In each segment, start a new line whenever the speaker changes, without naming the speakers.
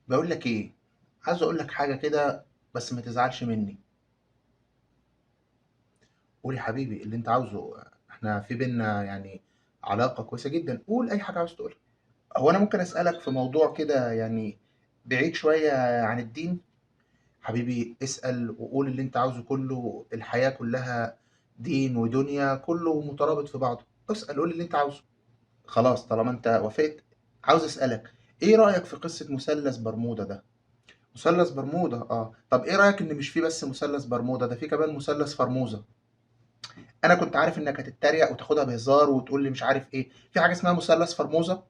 بقول لك ايه. عايز اقول لك حاجه كده، بس ما تزعلش مني. قول يا حبيبي اللي انت عاوزه. احنا في بينا يعني علاقه كويسه جدا. قول اي حاجه عاوز تقولها. هو انا ممكن اسالك في موضوع كده يعني بعيد شويه عن الدين؟ حبيبي اسال وقول اللي انت عاوزه كله. الحياه كلها دين ودنيا، كله مترابط في بعضه. اسال قول اللي انت عاوزه. خلاص طالما انت وافقت. عاوز اسالك، ايه رايك في قصه مثلث برمودا ده؟ مثلث برمودا، طب ايه رأيك ان مش في بس مثلث برمودا ده، في كمان مثلث فرموزة؟ انا كنت عارف انك هتتريق وتاخدها بهزار وتقول لي مش عارف ايه، في حاجة اسمها مثلث فرموزة.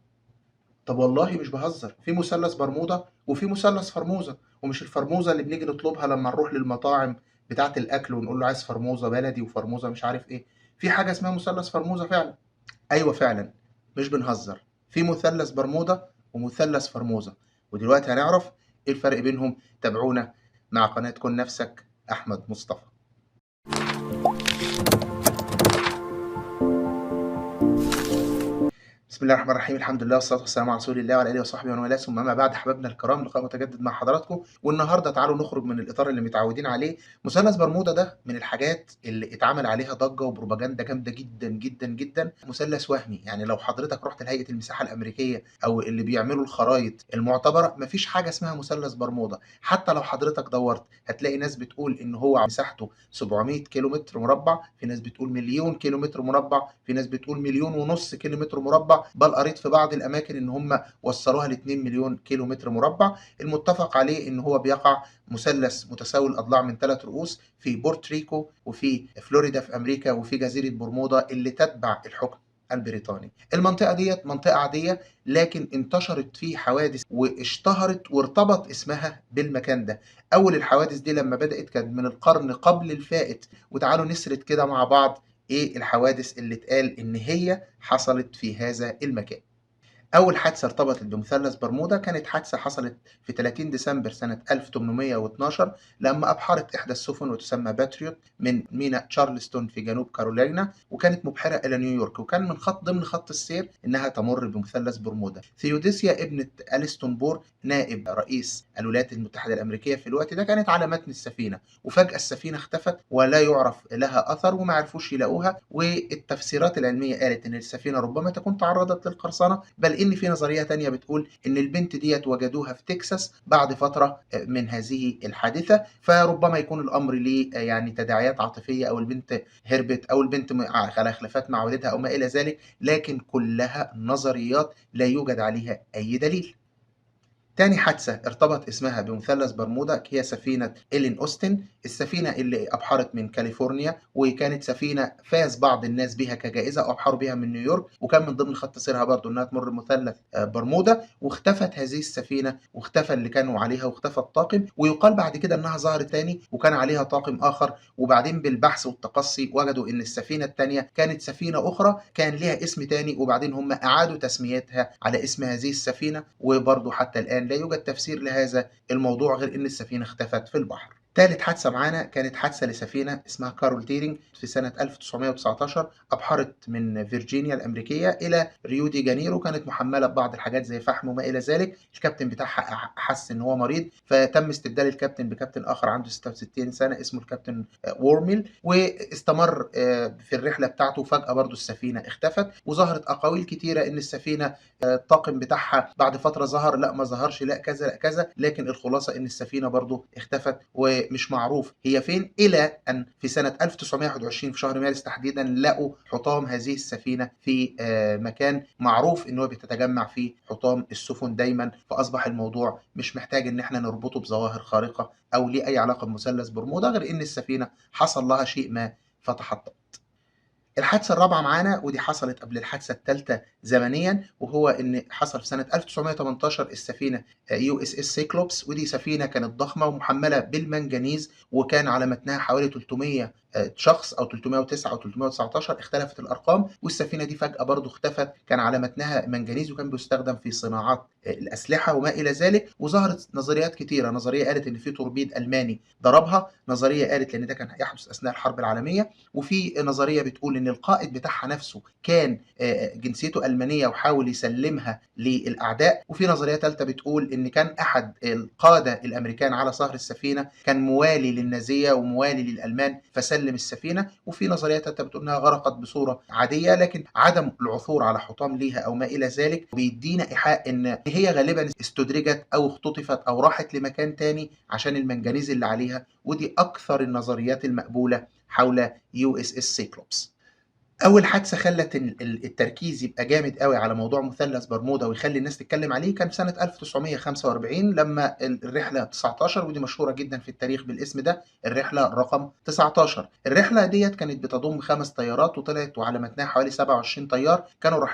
طب والله مش بهزر، في مثلث برمودا وفي مثلث فرموزة. ومش الفرموزة اللي بنيجي نطلبها لما نروح للمطاعم بتاعة الاكل ونقول له عايز فرموزة بلدي وفرموزة مش عارف ايه. في حاجة اسمها مثلث فرموزة فعلا. ايوه فعلا، مش بنهزر. في مثلث برمودا ومثلث فرموزة. ودلوقتي هنعرف ايه الفرق بينهم. تابعونا مع قناة كن نفسك. احمد مصطفى. بسم الله الرحمن الرحيم، الحمد لله والصلاه والسلام على رسول الله وعلى اله وصحبه ومن والاه، ثم اما بعد. احبابنا الكرام، لقاء متجدد مع حضراتكم. والنهارده تعالوا نخرج من الاطار اللي متعودين عليه. مثلث برمودا ده من الحاجات اللي اتعمل عليها ضجه وبروباجندا جامده جدا جدا جدا. مثلث وهمي، يعني لو حضرتك رحت لهيئه المساحه الامريكيه او اللي بيعملوا الخرائط المعتبره، مفيش حاجه اسمها مثلث برمودا. حتى لو حضرتك دورت هتلاقي ناس بتقول ان هو مساحته 700 كيلو متر مربع، في ناس بتقول مليون كيلو متر مربع، في ناس بتقول مليون ونص كيلو متر مربع، بل قريت في بعض الاماكن ان هم وصلوها ل 2 مليون كيلو متر مربع. المتفق عليه ان هو بيقع مثلث متساوي الاضلاع من ثلاث رؤوس في بورتريكو وفي فلوريدا في امريكا وفي جزيره برمودا اللي تتبع الحكم البريطاني. المنطقه ديت منطقه عاديه، لكن انتشرت فيه حوادث واشتهرت وارتبط اسمها بالمكان ده. اول الحوادث دي لما بدات كانت من القرن قبل الفائت. وتعالوا نسرد كده مع بعض ايه الحوادث اللي اتقال ان هي حصلت في هذا المكان. أول حادثة ارتبطت بمثلث برمودا كانت حادثة حصلت في 30 ديسمبر سنة 1812، لما أبحرت إحدى السفن وتسمى باتريوت من ميناء تشارلستون في جنوب كارولاينا، وكانت مبحرة إلى نيويورك، وكان من ضمن خط السير إنها تمر بمثلث برمودا. ثيوديسيا ابنة أليستون بور نائب رئيس الولايات المتحدة الأمريكية في الوقت ده كانت على متن السفينة، وفجأة السفينة اختفت ولا يعرف لها أثر وما عرفوش يلاقوها. والتفسيرات العلمية قالت إن السفينة ربما تكون تعرضت للقرصنة، بل إن في نظرية تانية بتقول إن البنت ديت وجدوها في تكساس بعد فترة من هذه الحادثة، فربما يكون الأمر ليه يعني تداعيات عاطفية، أو البنت هربت، أو البنت على خلافات مع والدها أو ما إلى ذلك، لكن كلها نظريات لا يوجد عليها أي دليل. تاني حادثة ارتبط اسمها بمثلث برمودا هي سفينة إيلين أوستن، السفينة اللي أبحرت من كاليفورنيا، وكانت سفينة فاز بعض الناس بها كجائزة وأبحروا بها من نيويورك، وكان من ضمن خط سيرها برضو إنها تمر مثلث برمودا. واختفت هذه السفينة واختفى اللي كانوا عليها واختفى الطاقم، ويقال بعد كده إنها ظهرت تاني وكان عليها طاقم آخر. وبعدين بالبحث والتقصي وجدوا إن السفينة التانية كانت سفينة أخرى كان لها اسم تاني، وبعدين هم أعادوا تسميتها على اسم هذه السفينة. وبرضو حتى الآن لا يوجد تفسير لهذا الموضوع غير إن السفينة اختفت في البحر. ثالث حادثة معانا كانت حادثة لسفينة اسمها كارول ديرينج في سنة 1919، أبحرت من فيرجينيا الأمريكية إلى ريو دي جانيرو، كانت محملة ببعض الحاجات زي فحم وما إلى ذلك. الكابتن بتاعها حس إن هو مريض، فتم استبدال الكابتن بكابتن آخر عنده 66 سنة اسمه الكابتن وورميل، واستمر في الرحلة بتاعته. فجأة برضو السفينة اختفت، وظهرت أقاويل كتيرة إن السفينة الطاقم بتاعها بعد فترة ظهر، لا ما ظهرش، لا كذا لا كذا، لكن الخلاصة ان السفينة برضو اختفت ومش معروف هي فين، الى ان في سنة 1921 في شهر مارس تحديدا لقوا حطام هذه السفينة في مكان معروف ان هو بتتجمع فيه حطام السفن دايما. فاصبح الموضوع مش محتاج ان احنا نربطه بظواهر خارقة او ليه اي علاقة بمثلث برمودا، غير ان السفينة حصل لها شيء ما فتحطم. الحادثة الرابعة معانا ودي حصلت قبل الحادثة الثالثة زمنيا، وهو ان حصل في سنة 1918 السفينة يو اس اس سيكلوبس، ودي سفينة كانت ضخمة ومحملة بالمنجنيز، وكان على متنها حوالي شخص أو 309 أو 319 اختلفت الأرقام، والسفينة دي فجأة برضه اختفت، كان على متنها منجنيز وكان بيستخدم في صناعات الأسلحة وما إلى ذلك. وظهرت نظريات كتيرة، نظرية قالت إن في توربيد ألماني ضربها، نظرية قالت لأن ده كان هيحدث أثناء الحرب العالمية، وفي نظرية بتقول إن القائد بتاعها نفسه كان جنسيته ألمانية وحاول يسلمها للأعداء، وفي نظرية ثالثة بتقول إن كان أحد القادة الأمريكان على ظهر السفينة كان موالي للنازية وموالي للألمان فسلم السفينة، وفي نظرية ثالثة بتقول إنها غرقت بصورة عادية، لكن عدم العثور على حطام ليها أو ما إلى ذلك بيدينا إيحاء إن هي غالبا استدرجت أو اختطفت أو راحت لمكان تاني عشان المنجنيز اللي عليها، ودي أكثر النظريات المقبولة حول USS سيكلوبس. اول حادثه خلت التركيز يبقى جامد قوي على موضوع مثلث برمودا ويخلي الناس تتكلم عليه كان سنه 1945 لما الرحله 19، ودي مشهوره جدا في التاريخ بالاسم ده، الرحله رقم 19. الرحله ديت كانت بتضم 5 طيارات وطلعت وعلى متنها حوالي 27 طيار، كانوا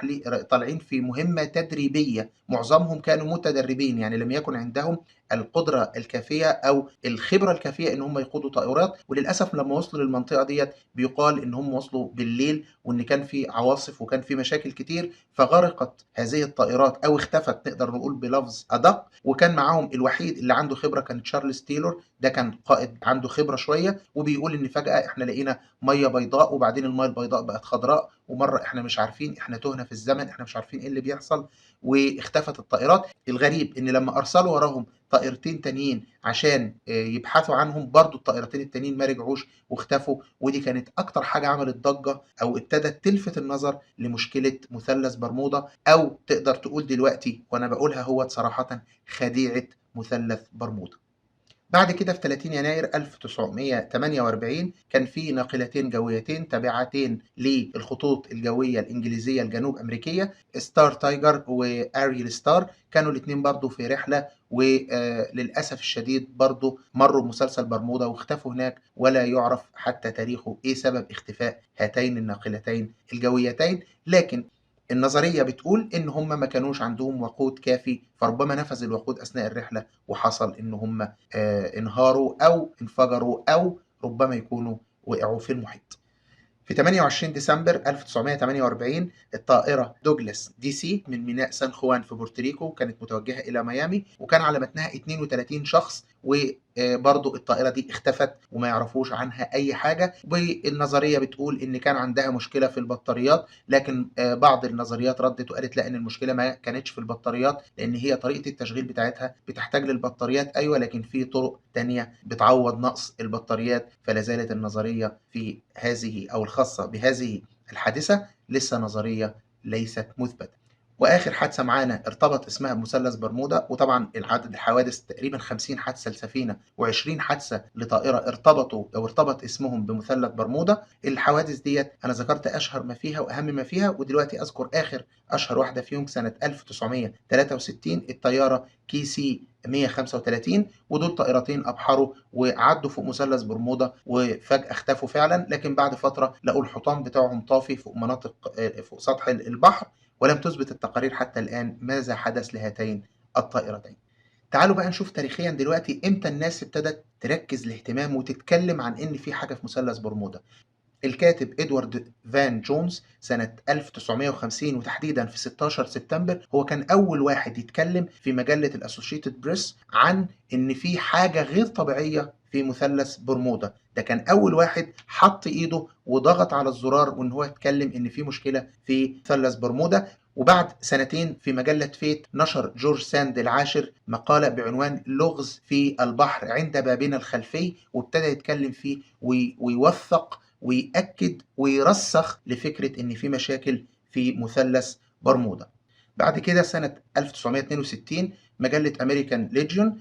طالعين في مهمه تدريبيه، معظمهم كانوا متدربين يعني لم يكن عندهم القدره الكافيه او الخبره الكافيه ان هم يقودوا طائرات. وللاسف لما وصلوا للمنطقه ديت بيقال ان هم وصلوا بالليل وان كان في عواصف وكان في مشاكل كتير، فغرقت هذه الطائرات او اختفت نقدر نقول بلفظ ادق. وكان معاهم الوحيد اللي عنده خبره كان تشارلز تايلور، ده كان قائد عنده خبره شويه، وبيقول ان فجاه احنا لقينا ميه بيضاء وبعدين الميه البيضاء بقت خضراء، ومره احنا مش عارفين، احنا تهنا في الزمن، احنا مش عارفين ايه اللي بيحصل، واختفت الطائرات. الغريب ان لما ارسلوا وراهم طائرتين تانيين عشان يبحثوا عنهم برضو الطائرتين التانيين ما رجعوش واختفوا. ودي كانت اكتر حاجه عملت ضجه او ابتدت تلفت النظر لمشكله مثلث برمودا، او تقدر تقول دلوقتي وانا بقولها هو صراحه خديعه مثلث برمودا. بعد كده في 30 يناير 1948 كان في ناقلتين جويتين تابعتين للخطوط الجوية الإنجليزية الجنوب أمريكية، ستار تايجر وأريل ستار، كانوا الاثنين برضو في رحلة، وللأسف الشديد برضو مروا بمسلسل برمودا واختفوا هناك، ولا يعرف حتى تاريخه إيه سبب اختفاء هاتين الناقلتين الجويتين. لكن النظرية بتقول إن هم ما كانوش عندهم وقود كافي، فربما نفذ الوقود أثناء الرحلة وحصل إن هم انهاروا أو انفجروا أو ربما يكونوا وقعوا في المحيط. في 28 ديسمبر 1948 الطائرة دوجلاس دي سي من ميناء سان خوان في بورتوريكو كانت متوجهة إلى ميامي، وكان على متنها 32 شخص، وبرضو الطائرة دي اختفت وما يعرفوش عنها أي حاجة. والنظرية بتقول إن كان عندها مشكلة في البطاريات، لكن بعض النظريات ردت وقالت لا، إن المشكلة ما كانتش في البطاريات، لأن هي طريقة التشغيل بتاعتها بتحتاج للبطاريات أيوة، لكن في طرق تانية بتعوض نقص البطاريات. فلا زالت النظرية في هذه أو الخاصة بهذه الحادثة لسه نظرية ليست مثبتة. واخر حادثه معانا ارتبط اسمها بمثلث برمودا، وطبعا العدد الحوادث تقريبا 50 حادثه لسفينه و20 حادثه لطائره ارتبطوا او ارتبط اسمهم بمثلث برمودا. الحوادث ديت انا ذكرت اشهر ما فيها واهم ما فيها، ودلوقتي اذكر اخر اشهر واحده فيهم سنه 1963 الطياره كي سي 135، ودول طائرتين ابحروا وعدوا فوق مثلث برمودا وفجاه اختفوا فعلا، لكن بعد فتره لقوا الحطام بتاعهم طافي فوق مناطق فوق سطح البحر، ولم تثبت التقارير حتى الآن ماذا حدث لهاتين الطائرتين. تعالوا بقى نشوف تاريخيا دلوقتي امتى الناس ابتدت تركز الاهتمام وتتكلم عن ان في حاجة في مثلث برمودا. الكاتب إدوارد فان جونز سنة 1950 وتحديدا في 16 سبتمبر هو كان أول واحد يتكلم في مجلة الأسوشيتد بريس عن إن في حاجة غير طبيعية في مثلث برمودا. ده كان أول واحد حط إيده وضغط على الزرار وإن هو يتكلم إن في مشكلة في مثلث برمودا. وبعد سنتين في مجلة فيت نشر جورج ساند العاشر مقالة بعنوان لغز في البحر عند بابنا الخلفي، وابتدى يتكلم فيه ويوثق ويأكد ويرسخ لفكرة إن في مشاكل في مثلث برمودا. بعد كده سنة 1962 مجلة أمريكان ليجيون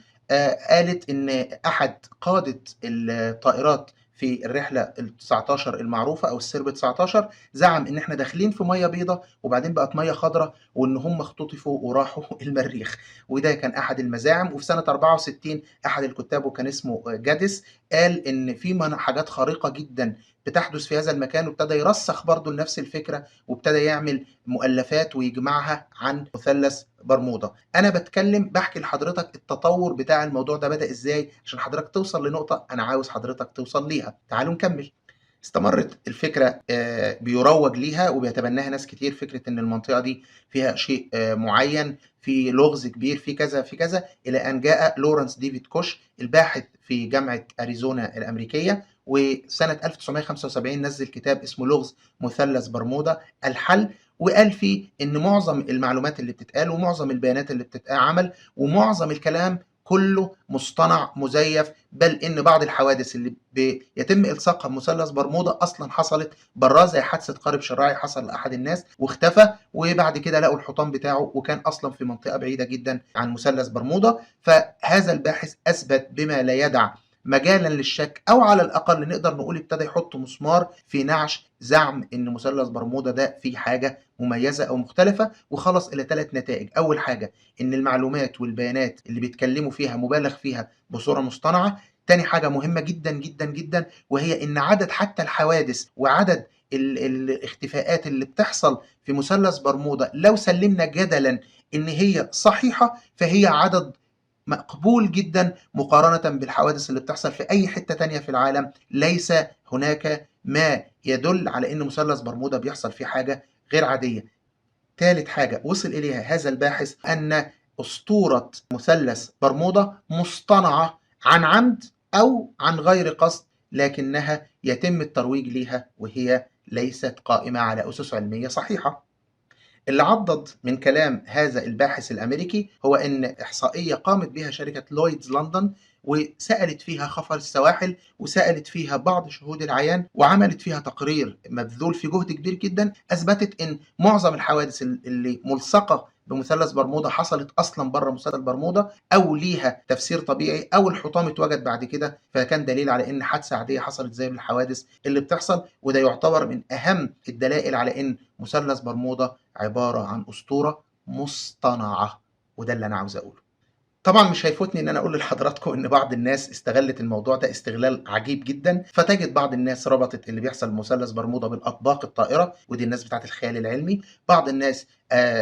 قالت إن أحد قادة الطائرات في الرحلة ال 19 المعروفة أو السرب 19 زعم إن إحنا داخلين في مية بيضة وبعدين بقت مية خضراء وإن هم اختطفوا وراحوا المريخ، وده كان أحد المزاعم. وفي سنة 64 أحد الكتاب وكان اسمه جاديس قال إن في حاجات خارقة جدا بتحدث في هذا المكان، وابتدى يرسخ برضو لنفس الفكرة وابتدى يعمل مؤلفات ويجمعها عن مثلث برمودا. انا بحكي لحضرتك التطور بتاع الموضوع ده بدأ ازاي عشان حضرتك توصل لنقطة انا عاوز حضرتك توصل ليها. تعالوا نكمل. استمرت الفكرة بيروج ليها وبيتبناها ناس كتير، فكرة إن المنطقة دي فيها شيء معين، في لغز كبير، في كذا في كذا، إلى أن جاء لورنس ديفيد كوش الباحث في جامعة أريزونا الأمريكية، وسنة 1975 نزل كتاب اسمه لغز مثلث برمودا الحل، وقال فيه إن معظم المعلومات اللي بتتقال ومعظم البيانات اللي بتتعمل ومعظم الكلام كله مصطنع مزيف، بل ان بعض الحوادث اللي بيتم الصاقها بمثلث برمودا اصلا حصلت براه، زي حادثه قارب شراعي حصل لاحد الناس واختفى، وبعد كده لقوا الحطام بتاعه وكان اصلا في منطقه بعيده جدا عن مثلث برمودا. فهذا الباحث اثبت بما لا يدع مجالا للشك، او على الاقل نقدر نقول ابتدى يحط مسمار في نعش زعم ان مثلث برمودا ده فيه حاجه مميزه او مختلفه، وخلص الى ثلاث نتائج. اول حاجه ان المعلومات والبيانات اللي بيتكلموا فيها مبالغ فيها بصوره مصطنعه. تاني حاجه مهمه جدا جدا جدا، وهي ان عدد حتى الحوادث وعدد الاختفاءات اللي بتحصل في مثلث برمودا لو سلمنا جدلا ان هي صحيحه، فهي عدد مقبول جدا مقارنة بالحوادث اللي بتحصل في أي حتة تانية في العالم. ليس هناك ما يدل على أن مثلث برمودا بيحصل فيه حاجة غير عادية. ثالث حاجة وصل إليها هذا الباحث أن أسطورة مثلث برمودا مصطنعة عن عمد أو عن غير قصد، لكنها يتم الترويج لها وهي ليست قائمة على أسس علمية صحيحة. اللي عضد من كلام هذا الباحث الأمريكي هو إن إحصائية قامت بها شركة لويدز لندن، وسألت فيها خفر السواحل وسألت فيها بعض شهود العيان وعملت فيها تقرير مبذول في جهد كبير جدا، أثبتت إن معظم الحوادث اللي ملصقة بمثلث برمودا حصلت اصلا بره مثلث برمودا، او ليها تفسير طبيعي، او الحطام اتوجد بعد كده، فكان دليل على ان حادثه عاديه حصلت زي الحوادث اللي بتحصل. وده يعتبر من اهم الدلائل على ان مثلث برمودا عباره عن اسطوره مصطنعه، وده اللي انا عاوز اقوله. طبعا مش هيفوتني ان انا اقول لحضراتكم ان بعض الناس استغلت الموضوع ده استغلال عجيب جدا، فتجد بعض الناس ربطت اللي بيحصل بمثلث برمودا بالاطباق الطائره، ودي الناس بتاعت الخيال العلمي. بعض الناس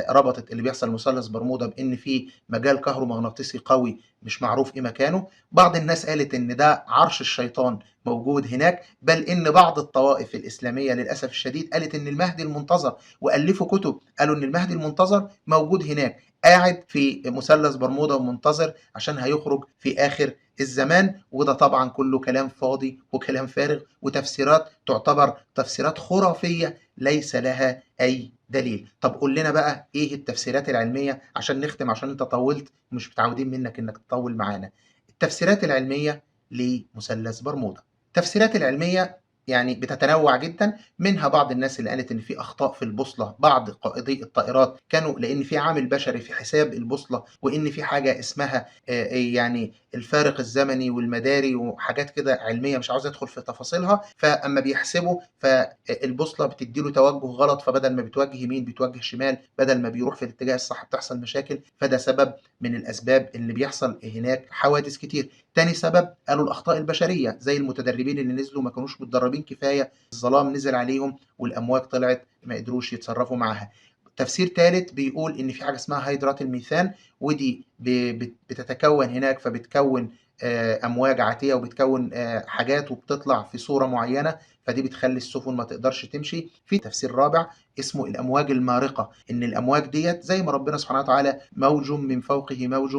ربطت اللي بيحصل مثلث برمودا بان في مجال كهرومغناطيسي قوي مش معروف ايه مكانه. بعض الناس قالت ان ده عرش الشيطان موجود هناك، بل ان بعض الطوائف الاسلاميه للاسف الشديد قالت ان المهدي المنتظر، والفوا كتب قالوا ان المهدي المنتظر موجود هناك قاعد في مثلث برمودا ومنتظر عشان هيخرج في آخر الزمان. وده طبعا كله كلام فاضي وكلام فارغ وتفسيرات تعتبر تفسيرات خرافية ليس لها أي دليل. طب قول لنا بقى إيه التفسيرات العلمية عشان نختم، عشان أنت طولت ومش متعودين منك إنك تطول معانا. التفسيرات العلمية لمثلث برمودا، التفسيرات العلمية يعني بتتنوع جدا. منها بعض الناس اللي قالت ان في اخطاء في البوصله، بعض قائدي الطائرات كانوا لان في عامل بشري في حساب البوصله، وان في حاجه اسمها يعني الفارق الزمني والمداري وحاجات كده علميه مش عاوز ادخل في تفاصيلها. فاما بيحسبوا فالبوصله بتدي له توجه غلط، فبدل ما بتوجه يمين بتوجه شمال، بدل ما بيروح في الاتجاه الصح بتحصل مشاكل. فده سبب من الاسباب اللي بيحصل هناك حوادث كتير. تاني سبب قالوا الاخطاء البشريه، زي المتدربين اللي نزلوا ما كانوش متدربين كفايه، الظلام نزل عليهم والامواج طلعت ما قدروش يتصرفوا معاها. تفسير ثالث بيقول ان في حاجه اسمها هيدرات الميثان، ودي بتتكون هناك، فبتكون امواج عاتيه وبتكون حاجات وبتطلع في صوره معينه، فدي بتخلي السفن ما تقدرش تمشي. في تفسير رابع اسمه الامواج المارقه، ان الامواج ديت زي ما ربنا سبحانه وتعالى موج من فوقه موج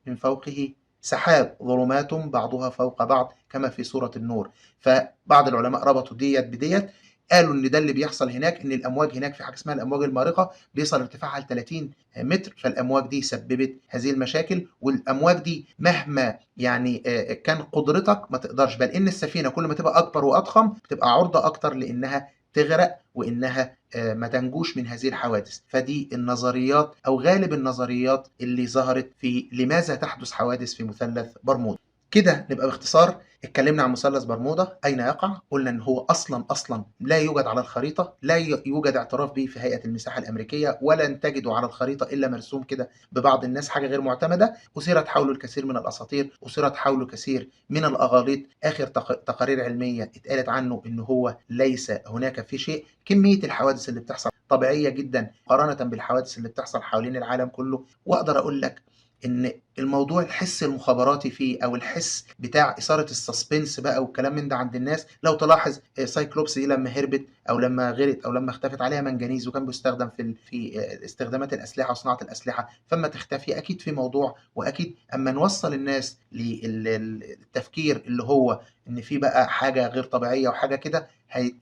من فوقه سحاب ظلمات بعضها فوق بعض كما في سورة النور. فبعض العلماء ربطوا ديت بديت، قالوا ان ده اللي بيحصل هناك، ان الامواج هناك في حاجه اسمها الامواج المارقه بيصل ارتفاعها ل 30 متر، فالامواج دي سببت هذه المشاكل. والامواج دي مهما يعني كان قدرتك ما تقدرش، بل ان السفينه كل ما تبقى اكبر واضخم بتبقى عرضه اكتر لانها تغرق وانها ما تنجوش من هذه الحوادث. فدي النظريات او غالب النظريات اللي ظهرت في لماذا تحدث حوادث في مثلث برمودا. كده نبقى باختصار اتكلمنا عن مثلث برمودا، اين يقع، قلنا ان هو اصلا لا يوجد على الخريطه، لا يوجد اعتراف به في هيئه المساحه الامريكيه، ولن تجده على الخريطه الا مرسوم كده ببعض الناس، حاجه غير معتمده. اثيرت حوله الكثير من الاساطير، اثيرت حوله كثير من الاغاليط. اخر تقارير علميه اتقالت عنه ان هو ليس هناك في شيء. كميه الحوادث اللي بتحصل طبيعيه جدا مقارنه بالحوادث اللي بتحصل حوالين العالم كله. واقدر اقول لك ان الموضوع الحس المخابراتي فيه أو الحس بتاع إثارة السسبنس بقى والكلام من ده عند الناس. لو تلاحظ سايكلوبس دي لما هربت أو لما غرقت أو لما اختفت عليها منجنيز وكان بيستخدم في استخدامات الأسلحة وصناعة الأسلحة، فما تختفي أكيد في موضوع. وأكيد أما نوصل الناس للتفكير اللي هو إن في بقى حاجة غير طبيعية وحاجة كده،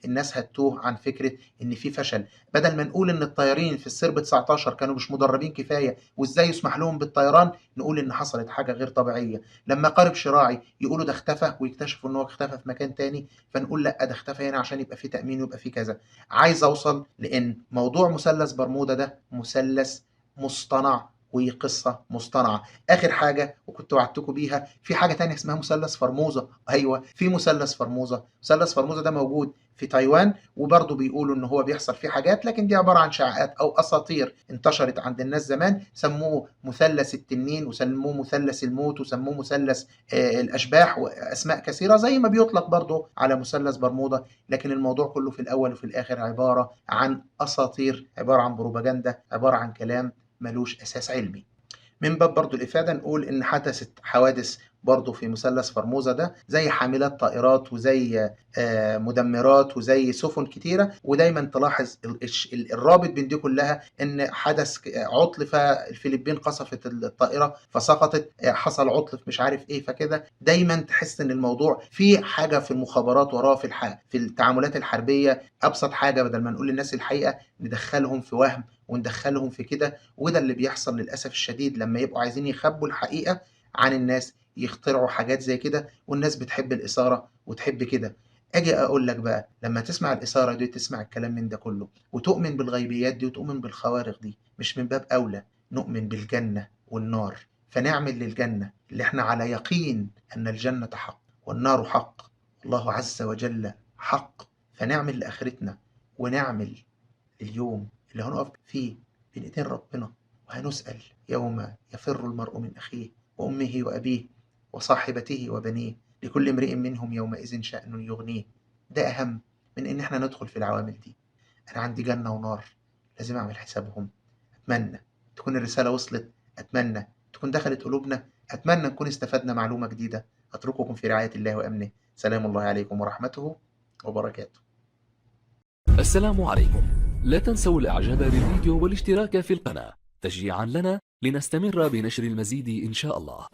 الناس هتتوه عن فكرة إن في فشل. بدل ما نقول إن الطيارين في السرب 19 كانوا مش مدربين كفاية وإزاي يسمح لهم بالطيران، نقول إن حصلت حاجة غير طبيعية. لما قارب شراعي يقولوا ده اختفى ويكتشفوا إن هو اختفى في مكان تاني، فنقول لا ده اختفى هنا عشان يبقى في تأمين ويبقى في كذا. عايز أوصل لأن موضوع مثلث برمودا ده مثلث مصطنع وقصة مصطنعة. آخر حاجة وكنت وعدتكم بيها، في حاجة تانية اسمها مثلث فرموزة. أيوة في مثلث فرموزة. مثلث فرموزة ده موجود في تايوان، وبرضه بيقولوا ان هو بيحصل فيه حاجات، لكن دي عباره عن شائعات او اساطير انتشرت عند الناس زمان. سموه مثلث التنين وسموه مثلث الموت وسموه مثلث الاشباح واسماء كثيره زي ما بيطلق برضه على مثلث برمودا. لكن الموضوع كله في الاول وفي الاخر عباره عن اساطير، عباره عن بروباجندا، عباره عن كلام ملوش اساس علمي. من باب برضو الإفادة نقول إن حدثت حوادث برضو في مثلث فرموزة ده، زي حاملات طائرات وزي مدمرات وزي سفن كتيرة. ودايما تلاحظ الرابط بين دي كلها إن حدث عطل، فالفلبين قصفت الطائرة فسقطت، حصل عطل في مش عارف إيه. فكده دايما تحس إن الموضوع في حاجة في المخابرات وراه، في التعاملات الحربية. أبسط حاجة بدل ما نقول للناس الحقيقة ندخلهم في وهم وندخلهم في كده. وده اللي بيحصل للأسف الشديد لما يبقوا عايزين يخبوا الحقيقة عن الناس، يخترعوا حاجات زي كده. والناس بتحب الإثارة وتحب كده. أجي أقول لك بقى لما تسمع الإثارة دي وتسمع الكلام من ده كله وتؤمن بالغيبيات دي وتؤمن بالخوارق دي، مش من باب أولى نؤمن بالجنة والنار؟ فنعمل للجنة اللي احنا على يقين أن الجنة حق والنار حق، الله عز وجل حق. فنعمل لآخرتنا ونعمل اليوم اللي هنقف فيه بين ايدين ربنا وهنسأل يوم يفر المرء من أخيه وأمه وأبيه وصاحبته وبنيه لكل امرئ منهم يومئذ شأن يغنيه. ده أهم من إن احنا ندخل في العوامل دي. أنا عندي جنة ونار لازم أعمل حسابهم. أتمنى تكون الرسالة وصلت، أتمنى تكون دخلت قلوبنا، أتمنى نكون استفدنا معلومة جديدة. أترككم في رعاية الله وأمنه. سلام الله عليكم ورحمته وبركاته.
السلام عليكم. لا تنسوا الاعجاب بالفيديو والاشتراك في القناة تشجيعا لنا لنستمر بنشر المزيد إن شاء الله.